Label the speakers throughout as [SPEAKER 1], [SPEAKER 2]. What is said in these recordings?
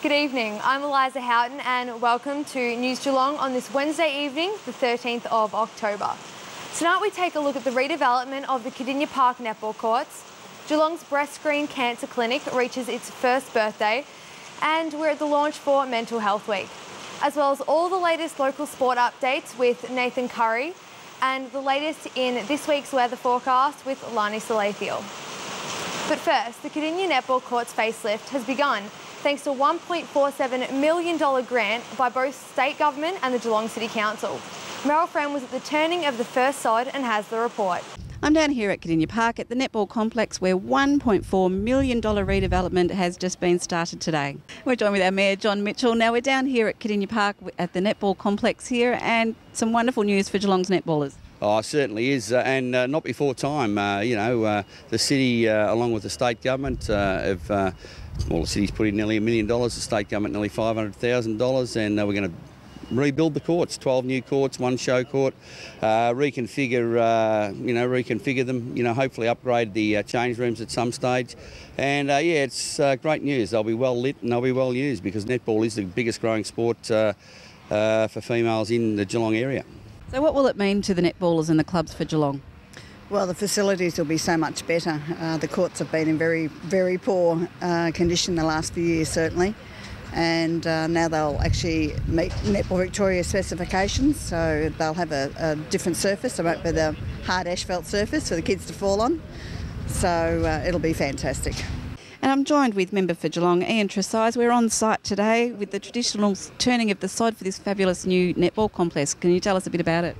[SPEAKER 1] Good evening, I'm Eliza Houghton and welcome to News Geelong on this Wednesday evening, the 13th of October. Tonight we take a look at the redevelopment of the Pt1 Park netball courts, Geelong's Breast Screen Cancer Clinic reaches its first birthday, and we're at the launch for Mental Health Week, as well as all the latest local sport updates with Nathan Curry and the latest in this week's weather forecast with Lani Salathiel. But first, the Pt1 netball courts facelift has begun thanks to a $1.47 million grant by both state government and the Geelong City Council. Meryl Friend was at the turning of the first sod and has the report.
[SPEAKER 2] I'm down here at Pt1 Park at the netball complex where $1.4 million redevelopment has just been started today. We're joined with our Mayor John Mitchell. Now we're down here at Pt1 Park at the netball complex here, and some wonderful news for Geelong's netballers.
[SPEAKER 3] Oh, it certainly is, and not before time. The city, along with the state government, the city's put in nearly $1 million, the state government nearly $500,000, and we're going to rebuild the courts, 12 new courts, one show court, reconfigure them, hopefully upgrade the change rooms at some stage. And it's great news. They'll be well lit and they'll be well used because netball is the biggest growing sport for females in the Geelong area.
[SPEAKER 2] So what will it mean to the netballers and the clubs for Geelong?
[SPEAKER 4] Well, the facilities will be so much better. The courts have been in very, very poor condition the last few years, certainly. And now they'll actually meet Netball Victoria specifications, so they'll have a different surface. It won't be the hard asphalt surface for the kids to fall on. So it'll be fantastic.
[SPEAKER 2] And I'm joined with member for Geelong, Ian Tresize. We're on site today with the traditional turning of the sod for this fabulous new netball complex. Can you tell us a bit about it?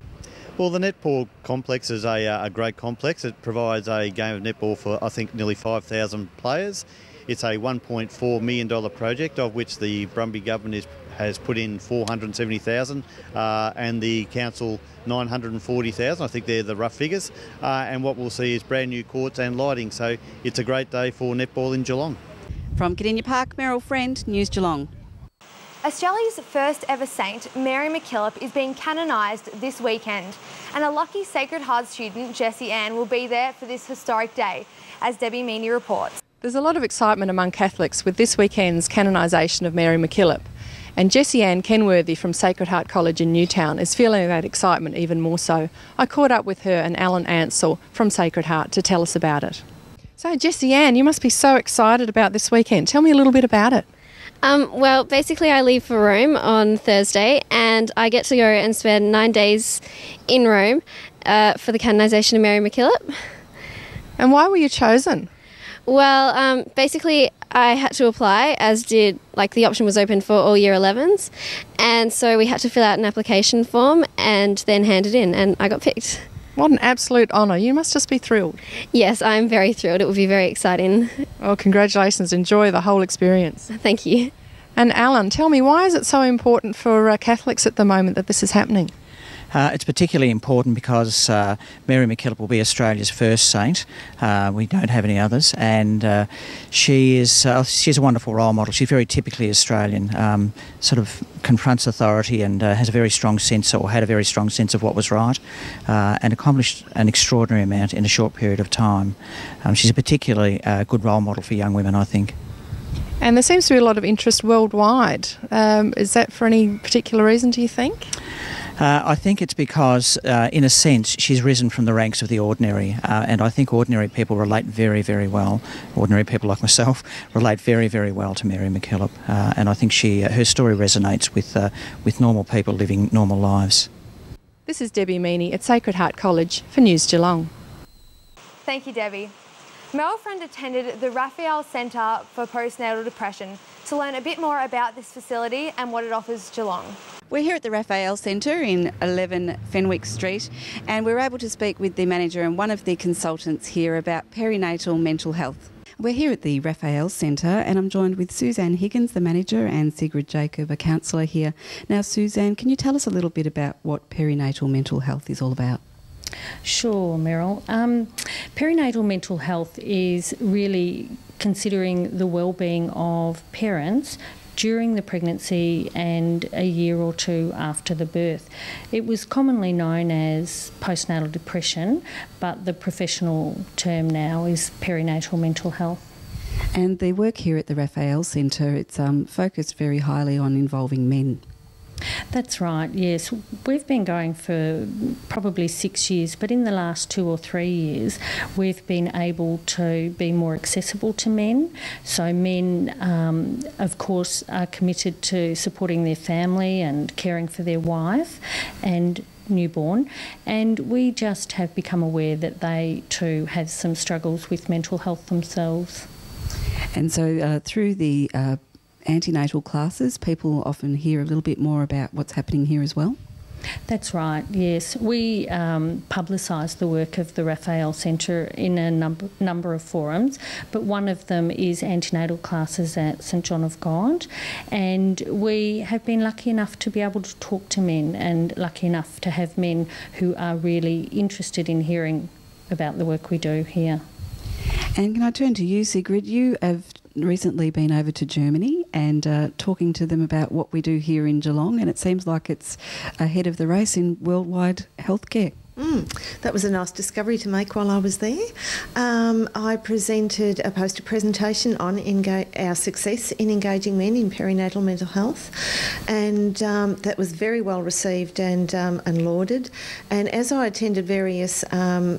[SPEAKER 5] Well, the netball complex is a great complex. It provides a game of netball for, I think, nearly 5,000 players. It's a $1.4 million project, of which the Brumby government has put in $470,000 and the council $940,000. I think they're the rough figures. And what we'll see is brand new courts and lighting. So it's a great day for netball in Geelong.
[SPEAKER 2] From Pt1 Park, Meryl Friend, News Geelong.
[SPEAKER 1] Australia's first ever saint, Mary MacKillop, is being canonised this weekend, and a lucky Sacred Heart student, Jessie Ann, will be there for this historic day, as Debbie Meaney reports.
[SPEAKER 6] There's a lot of excitement among Catholics with this weekend's canonisation of Mary MacKillop, and Jessie Ann Kenworthy from Sacred Heart College in Newtown is feeling that excitement even more so. I caught up with her and Alan Ansell from Sacred Heart to tell us about it. So Jessie Ann, you must be so excited about this weekend. Tell me a little bit about it.
[SPEAKER 7] Well, basically I leave for Rome on Thursday and I get to go and spend 9 days in Rome for the canonisation of Mary MacKillop.
[SPEAKER 6] And why were you chosen?
[SPEAKER 7] Well, basically I had to apply, as did, the option was open for all year 11s, and so we had to fill out an application form and then hand it in, and I got picked.
[SPEAKER 6] What an absolute honour. You must just be thrilled.
[SPEAKER 7] Yes, I'm very thrilled. It will be very exciting.
[SPEAKER 6] Well, congratulations. Enjoy the whole experience.
[SPEAKER 7] Thank you.
[SPEAKER 6] And Alan, tell me, why is it so important for Catholics at the moment that this is happening?
[SPEAKER 8] It's particularly important because Mary MacKillop will be Australia's first saint. We don't have any others, and she's a wonderful role model. She's very typically Australian, sort of confronts authority and has a very strong sense, or had a very strong sense of what was right, and accomplished an extraordinary amount in a short period of time. She's a particularly good role model for young women, I think.
[SPEAKER 6] And there seems to be a lot of interest worldwide. Is that for any particular reason, do you think?
[SPEAKER 8] I think it's because, in a sense, she's risen from the ranks of the ordinary, and I think ordinary people relate very, very well. Ordinary people like myself relate very, very well to Mary MacKillop, and I think her story resonates with normal people living normal lives.
[SPEAKER 6] This is Debbie Meaney at Sacred Heart College for News Geelong.
[SPEAKER 1] Thank you, Debbie. Meryl Friend attended the Raphael Centre for Postnatal Depression to learn a bit more about this facility and what it offers Geelong.
[SPEAKER 2] We're here at the Raphael Centre in 11 Fenwick Street, and we're able to speak with the manager and one of the consultants here about perinatal mental health. We're here at the Raphael Centre, and I'm joined with Suzanne Higgins, the manager, and Sigrid Jacob, a counsellor here. Now, Suzanne, can you tell us a little bit about what perinatal mental health is all about?
[SPEAKER 9] Sure, Meryl. Perinatal mental health is really considering the well-being of parents during the pregnancy and a year or two after the birth. It was commonly known as postnatal depression, but the professional term now is perinatal mental health.
[SPEAKER 2] And the work here at the Raphael Centre, it's focused very highly on involving men.
[SPEAKER 9] That's right, yes. We've been going for probably 6 years, but in the last 2 or 3 years, we've been able to be more accessible to men. So men, of course, are committed to supporting their family and caring for their wife and newborn, and we just have become aware that they too have some struggles with mental health themselves.
[SPEAKER 2] And so through the antenatal classes, people often hear a little bit more about what's happening here as well?
[SPEAKER 9] That's right, yes. We publicise the work of the Raphael Centre in a number of forums, but one of them is antenatal classes at St John of God, and we have been lucky enough to be able to talk to men and lucky enough to have men who are really interested in hearing about the work we do here.
[SPEAKER 2] And can I turn to you, Sigrid? You have recently been over to Germany and talking to them about what we do here in Geelong, and it seems like it's ahead of the race in worldwide healthcare.
[SPEAKER 10] That was a nice discovery to make while I was there. I presented a poster presentation on our success in engaging men in perinatal mental health, and that was very well received and lauded. And as I attended various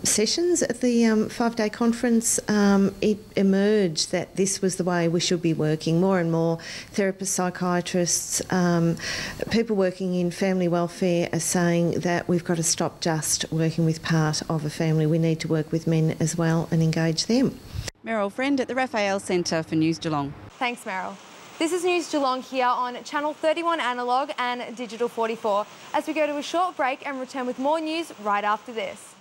[SPEAKER 10] sessions at the 5-day conference, it emerged that this was the way we should be working. More and more therapists, psychiatrists, people working in family welfare are saying that we've got to stop just working with part of a family. We need to work with men as well and engage them.
[SPEAKER 2] Meryl Friend at the Raphael Centre for News Geelong.
[SPEAKER 1] Thanks, Meryl. This is News Geelong here on Channel 31 Analog and Digital 44 as we go to a short break and return with more news right after this.